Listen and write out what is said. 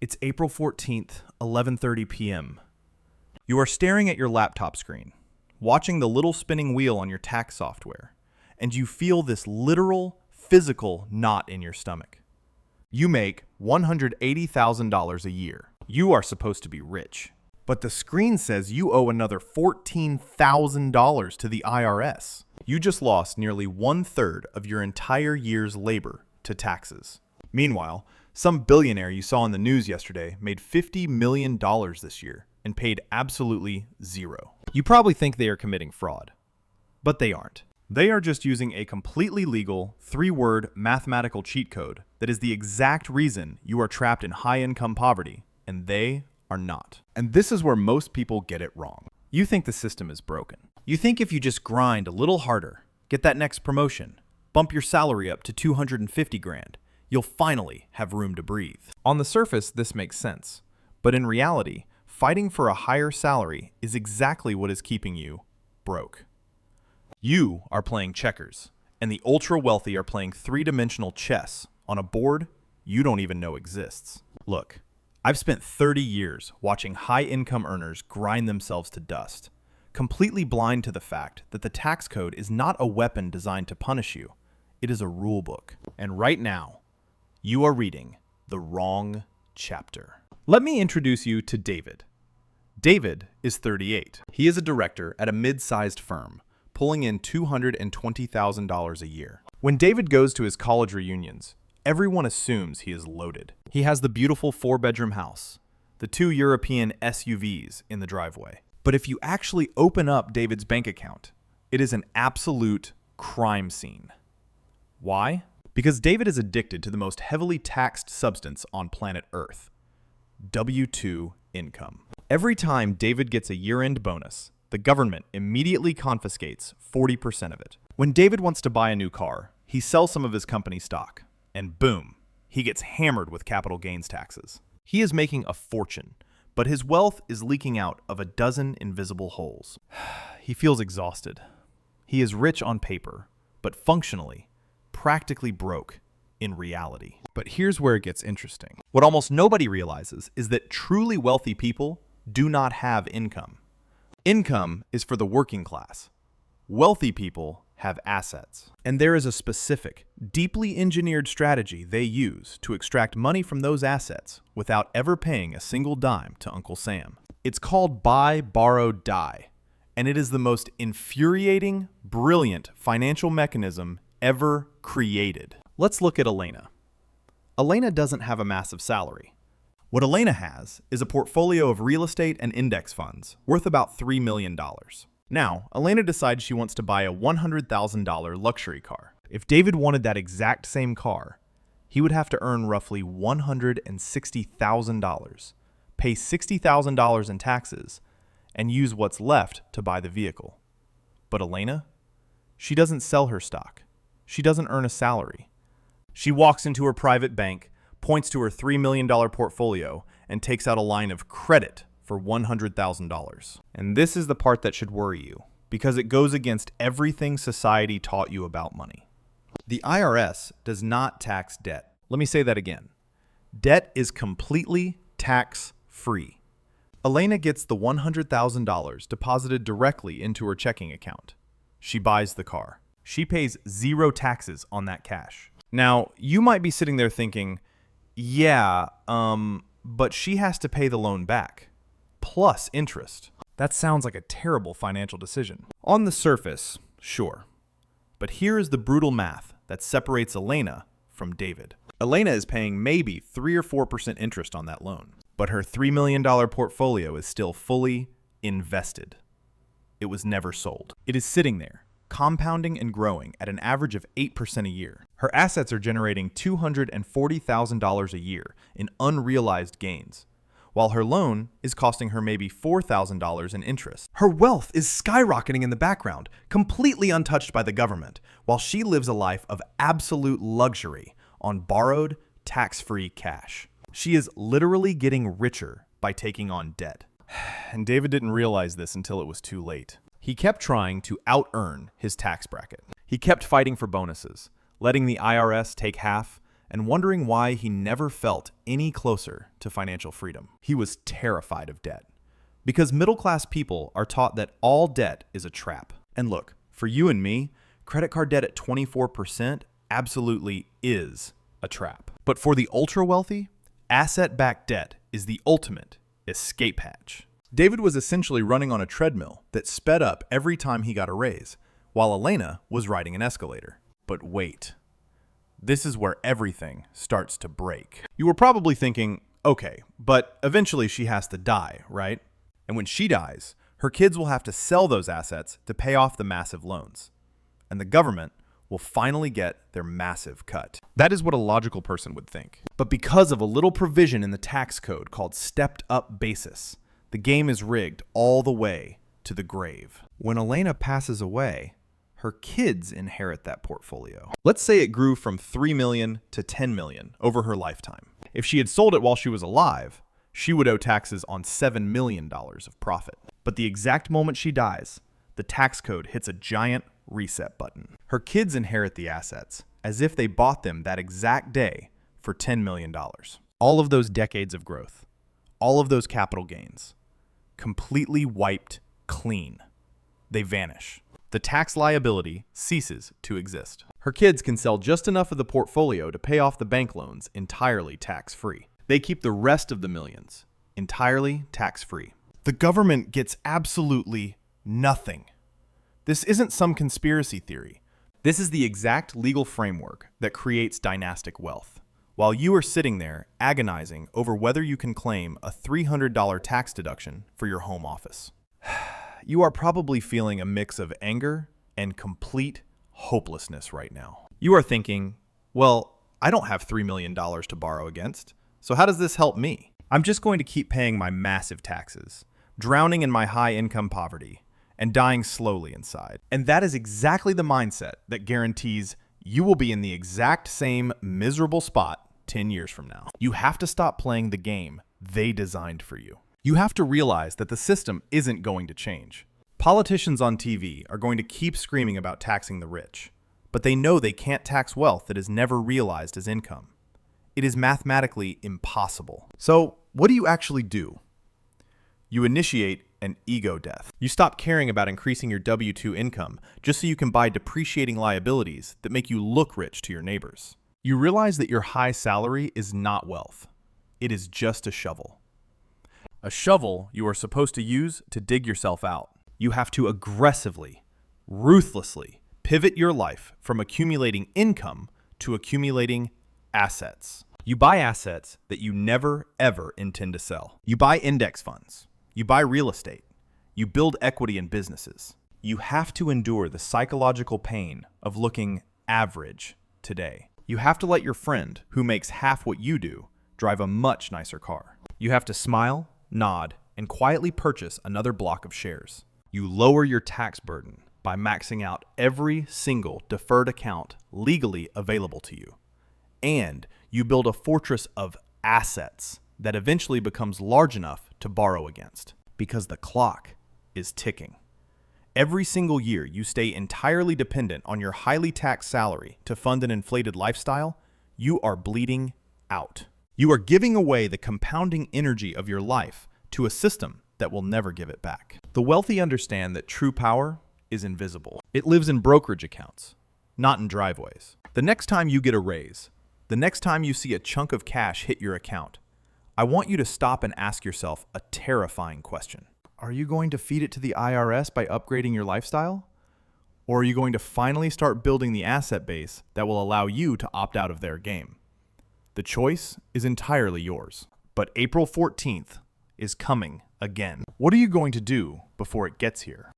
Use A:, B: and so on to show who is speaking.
A: It's April 14th, 11:30 p.m. You are staring at your laptop screen, watching the little spinning wheel on your tax software, and you feel this literal, physical knot in your stomach. You make $180,000 a year. You are supposed to be rich. But the screen says you owe another $14,000 to the IRS. You just lost nearly 1/3 of your entire year's labor to taxes. Meanwhile, some billionaire you saw in the news yesterday made $50 million this year and paid absolutely zero. You probably think they are committing fraud, but they aren't. They are just using a completely legal, 3-word mathematical cheat code that is the exact reason you are trapped in high-income poverty, and they are not. And this is where most people get it wrong. You think the system is broken. You think if you just grind a little harder, get that next promotion, bump your salary up to $250,000, you'll finally have room to breathe. On the surface, this makes sense. But in reality, fighting for a higher salary is exactly what is keeping you broke. You are playing checkers, and the ultra-wealthy are playing 3-dimensional chess on a board you don't even know exists. Look, I've spent 30 years watching high-income earners grind themselves to dust, completely blind to the fact that the tax code is not a weapon designed to punish you. It is a rule book. And right now, you are reading the wrong chapter. Let me introduce you to David. David is 38. He is a director at a mid-sized firm, pulling in $220,000 a year. When David goes to his college reunions, everyone assumes he is loaded. He has the beautiful 4-bedroom house, the 2 European SUVs in the driveway. But if you actually open up David's bank account, it is an absolute crime scene. Why? Because David is addicted to the most heavily taxed substance on planet Earth, W-2 income. Every time David gets a year-end bonus, the government immediately confiscates 40% of it. When David wants to buy a new car, he sells some of his company stock, and boom, he gets hammered with capital gains taxes. He is making a fortune, but his wealth is leaking out of a dozen invisible holes. He feels exhausted. He is rich on paper, but functionally, practically broke in reality. But here's where it gets interesting. What almost nobody realizes is that truly wealthy people do not have income. Income is for the working class. Wealthy people have assets. And there is a specific, deeply engineered strategy they use to extract money from those assets without ever paying a single dime to Uncle Sam. It's called buy, borrow, die. And it is the most infuriating, brilliant financial mechanism ever created. Let's look at Elena. Elena doesn't have a massive salary. What Elena has is a portfolio of real estate and index funds worth about $3 million. Now, Elena decides she wants to buy a $100,000 luxury car. If David wanted that exact same car, he would have to earn roughly $160,000, pay $60,000 in taxes, and use what's left to buy the vehicle. But Elena? She doesn't sell her stock. She doesn't earn a salary. She walks into her private bank, points to her $3 million portfolio, and takes out a line of credit for $100,000. And this is the part that should worry you, because it goes against everything society taught you about money. The IRS does not tax debt. Let me say that again. Debt is completely tax-free. Elena gets the $100,000 deposited directly into her checking account. She buys the car. She pays 0 taxes on that cash. Now, you might be sitting there thinking, yeah, but she has to pay the loan back, plus interest. That sounds like a terrible financial decision. On the surface, sure. But here is the brutal math that separates Elena from David. Elena is paying maybe 3 or 4% interest on that loan, but her $3 million portfolio is still fully invested. It was never sold. It is sitting there, compounding and growing at an average of 8% a year. Her assets are generating $240,000 a year in unrealized gains, while her loan is costing her maybe $4,000 in interest. Her wealth is skyrocketing in the background, completely untouched by the government, while she lives a life of absolute luxury on borrowed, tax-free cash. She is literally getting richer by taking on debt. And David didn't realize this until it was too late. He kept trying to out-earn his tax bracket. He kept fighting for bonuses, letting the IRS take half, and wondering why he never felt any closer to financial freedom. He was terrified of debt, because middle-class people are taught that all debt is a trap. And look, for you and me, credit card debt at 24% absolutely is a trap. But for the ultra-wealthy, asset-backed debt is the ultimate escape hatch. David was essentially running on a treadmill that sped up every time he got a raise, while Elena was riding an escalator. But wait, this is where everything starts to break. You were probably thinking, okay, but eventually she has to die, right? And when she dies, her kids will have to sell those assets to pay off the massive loans. And the government will finally get their massive cut. That is what a logical person would think. But because of a little provision in the tax code called stepped-up basis, the game is rigged all the way to the grave. When Elena passes away, her kids inherit that portfolio. Let's say it grew from 3 million to 10 million over her lifetime. If she had sold it while she was alive, she would owe taxes on $7 million of profit. But the exact moment she dies, the tax code hits a giant reset button. Her kids inherit the assets as if they bought them that exact day for $10 million. All of those decades of growth, all of those capital gains, completely wiped clean. They vanish. The tax liability ceases to exist. Her kids can sell just enough of the portfolio to pay off the bank loans entirely tax-free. They keep the rest of the millions entirely tax-free. The government gets absolutely nothing. This isn't some conspiracy theory. This is the exact legal framework that creates dynastic wealth. While you are sitting there agonizing over whether you can claim a $300 tax deduction for your home office. You are probably feeling a mix of anger and complete hopelessness right now. You are thinking, well, I don't have $3 million to borrow against, so how does this help me? I'm just going to keep paying my massive taxes, drowning in my high-income poverty, and dying slowly inside. And that is exactly the mindset that guarantees you will be in the exact same miserable spot 10 years from now. You have to stop playing the game they designed for you. You have to realize that the system isn't going to change. Politicians on TV are going to keep screaming about taxing the rich, but they know they can't tax wealth that is never realized as income. It is mathematically impossible. So, what do you actually do? You initiate an ego death. You stop caring about increasing your W-2 income just so you can buy depreciating liabilities that make you look rich to your neighbors. You realize that your high salary is not wealth. It is just a shovel. A shovel you are supposed to use to dig yourself out. You have to aggressively, ruthlessly pivot your life from accumulating income to accumulating assets. You buy assets that you never, ever intend to sell. You buy index funds. You buy real estate. You build equity in businesses. You have to endure the psychological pain of looking average today. You have to let your friend, who makes half what you do, drive a much nicer car. You have to smile, nod, and quietly purchase another block of shares. You lower your tax burden by maxing out every single deferred account legally available to you. And you build a fortress of assets that eventually becomes large enough to borrow against, because the clock is ticking. Every single year you stay entirely dependent on your highly taxed salary to fund an inflated lifestyle, you are bleeding out. You are giving away the compounding energy of your life to a system that will never give it back. The wealthy understand that true power is invisible. It lives in brokerage accounts, not in driveways. The next time you get a raise, the next time you see a chunk of cash hit your account, I want you to stop and ask yourself a terrifying question. Are you going to feed it to the IRS by upgrading your lifestyle? Or are you going to finally start building the asset base that will allow you to opt out of their game? The choice is entirely yours. But April 14th is coming again. What are you going to do before it gets here?